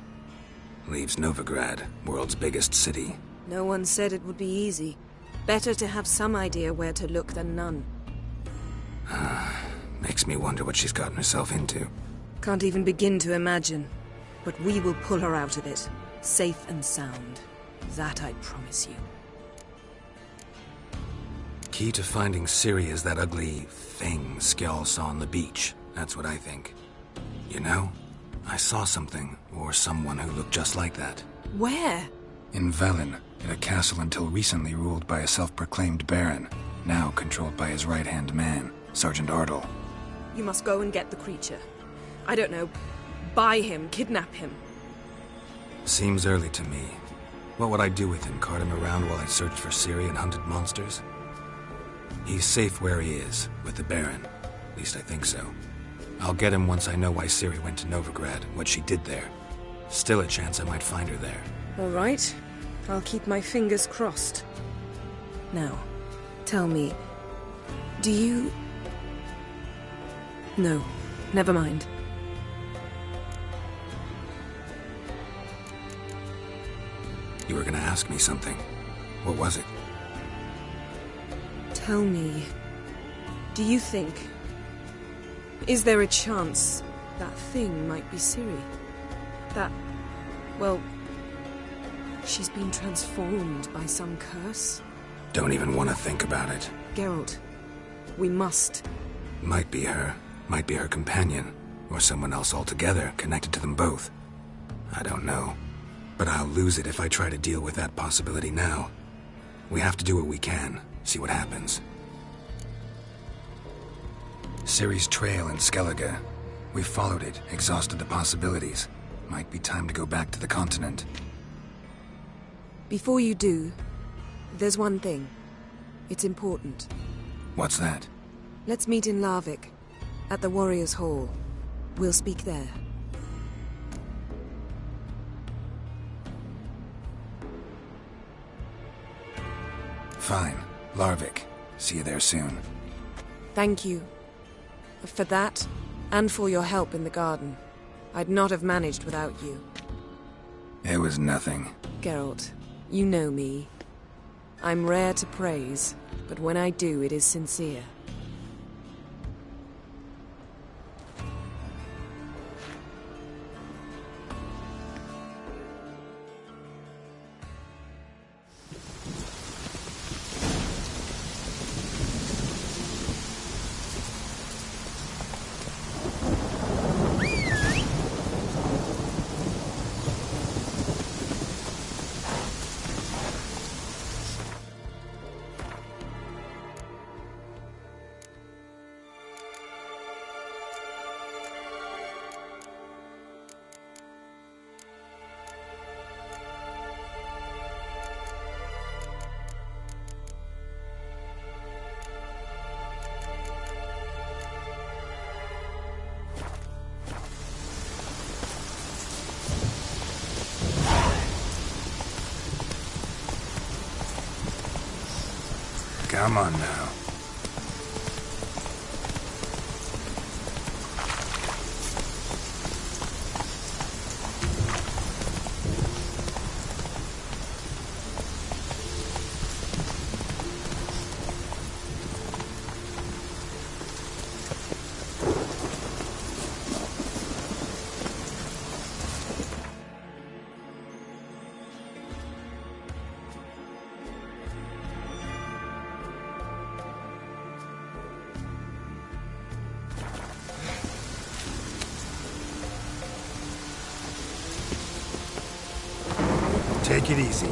S4: Leaves Novigrad, world's biggest city.
S9: No one said it would be easy. Better to have some idea where to look than none.
S4: Makes me wonder what she's gotten herself into.
S9: Can't even begin to imagine. But we will pull her out of it. Safe and sound. That I promise you.
S4: Key to finding Ciri is that ugly thing Skjall saw on the beach. That's what I think. You know, I saw something, or someone who looked just like that.
S9: Where?
S4: In Velen, in a castle until recently ruled by a self-proclaimed baron, now controlled by his right-hand man, Sergeant Ardle.
S9: You must go and get the creature. I don't know, buy him, kidnap him.
S4: Seems early to me. What would I do with him? Cart him around while I searched for Ciri and hunted monsters? He's safe where he is, with the Baron. At least I think so. I'll get him once I know why Ciri went to Novigrad, what she did there. Still a chance I might find her there.
S9: All right. I'll keep my fingers crossed. Now, tell me, do you... No, never mind.
S4: You were gonna ask me something. What was it?
S9: Tell me, do you think... Is there a chance that thing might be Ciri? That... well... she's been transformed by some curse?
S4: Don't even want to think about it.
S9: Geralt, we must...
S4: Might be her. Might be her companion. Or someone else altogether, connected to them both. I don't know. But I'll lose it if I try to deal with that possibility now. We have to do what we can. See what happens. Ciri's trail in Skellige. We've followed it, exhausted the possibilities. Might be time to go back to the continent.
S9: Before you do, there's one thing. It's important.
S4: What's that?
S9: Let's meet in Larvik, at the Warriors' Hall. We'll speak there.
S4: Fine. Larvik. See you there soon.
S9: Thank you. For that, and for your help in the garden. I'd not have managed without you.
S4: It was nothing.
S9: Geralt, you know me. I'm rare to praise, but when I do, it is sincere.
S4: Come on now. Take it easy.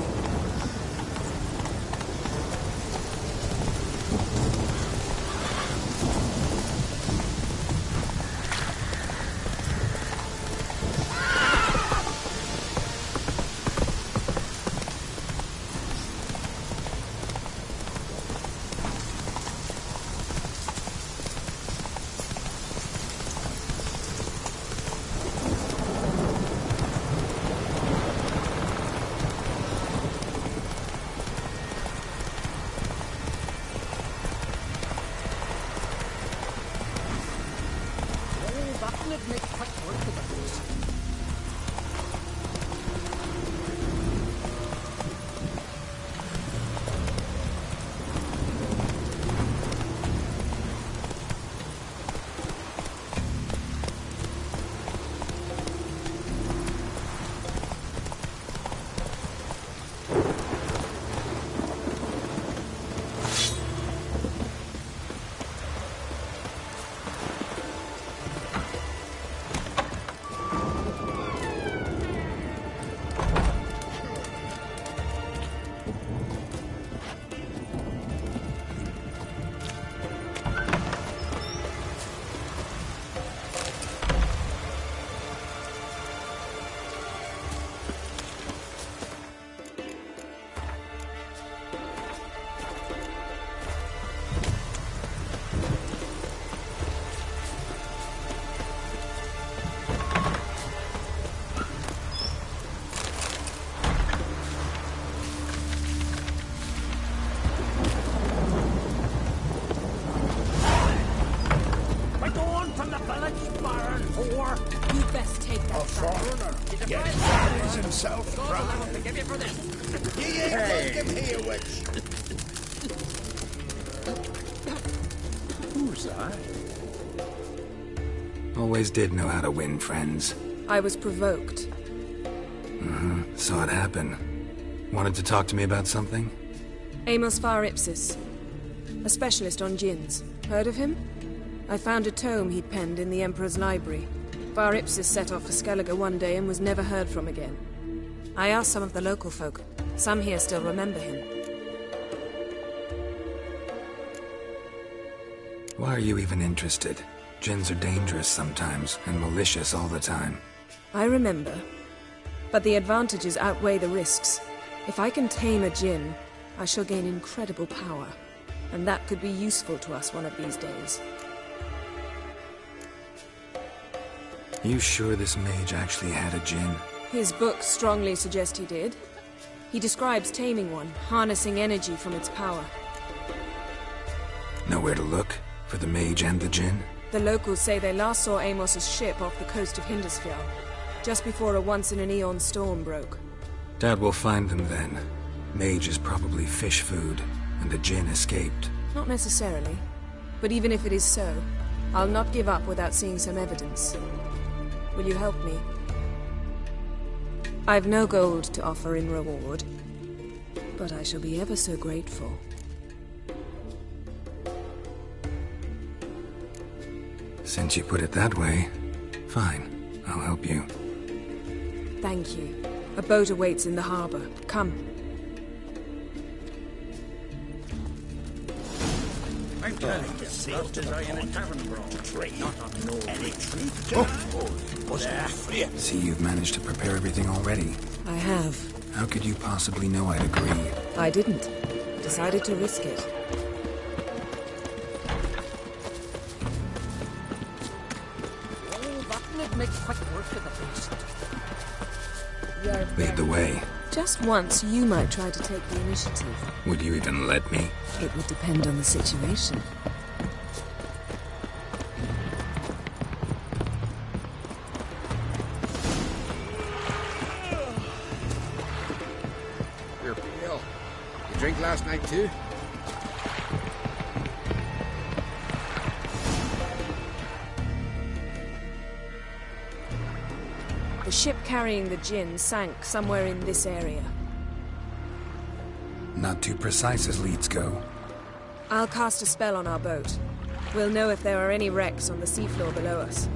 S9: You best take that.
S2: A foreigner, yet he is himself proud.
S15: To give you for this.
S2: Ye ain't welcome here, witch.
S10: Who's that?
S4: Always did know how to win friends.
S9: I was provoked.
S4: Saw it happen. Wanted to talk to me about something?
S9: Amos Var Ipsis, a specialist on djinns. Heard of him? I found a tome he'd penned in the Emperor's library. Var Ipsis set off for Skellige one day and was never heard from again. I asked some of the local folk. Some here still remember him.
S4: Why are you even interested? Djinns are dangerous sometimes, and malicious all the time.
S9: I remember. But the advantages outweigh the risks. If I can tame a djinn, I shall gain incredible power. And that could be useful to us one of these days.
S4: You sure this mage actually had a djinn?
S9: His books strongly suggest he did. He describes taming one, harnessing energy from its power.
S4: Nowhere to look? For the mage and the djinn?
S9: The locals say they last saw Amos's ship off the coast of Hindisfjall, just before a once-in-an-eon storm broke.
S4: Doubt we'll find them then. Mage is probably fish food, and the djinn escaped.
S9: Not necessarily. But even if it is so, I'll not give up without seeing some evidence. Will you help me? I've no gold to offer in reward, but I shall be ever so grateful.
S4: Since you put it that way, fine. I'll help you.
S9: Thank you. A boat awaits in the harbor. Come.
S15: I'm telling you, lost as I in a tavern brawl. Not on no any truth.
S2: Was it free?
S4: See, you've managed to prepare everything already.
S9: I have.
S4: How could you possibly know I'd agree?
S9: I didn't. Decided to risk it.
S15: Oh, that would make quick work of the beast.
S4: Lead the way.
S9: Just once, you might try to take the initiative.
S4: Would you even let me?
S9: It would depend on the situation.
S2: Here, Bill. You drink last night too?
S9: The ship carrying the gin sank somewhere in this area.
S4: Not too precise as leads go.
S9: I'll cast a spell on our boat. We'll know if there are any wrecks on the seafloor below us.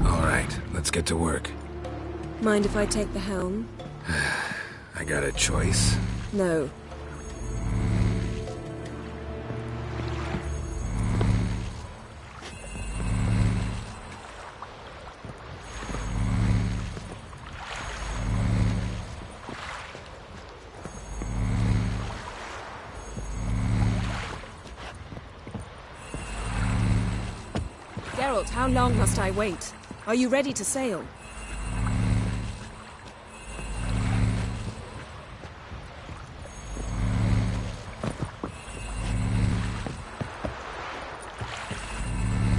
S4: All right, let's get to work.
S9: Mind if I take the helm?
S4: I got a choice.
S9: No. Geralt, how long must I wait? Are you ready to sail?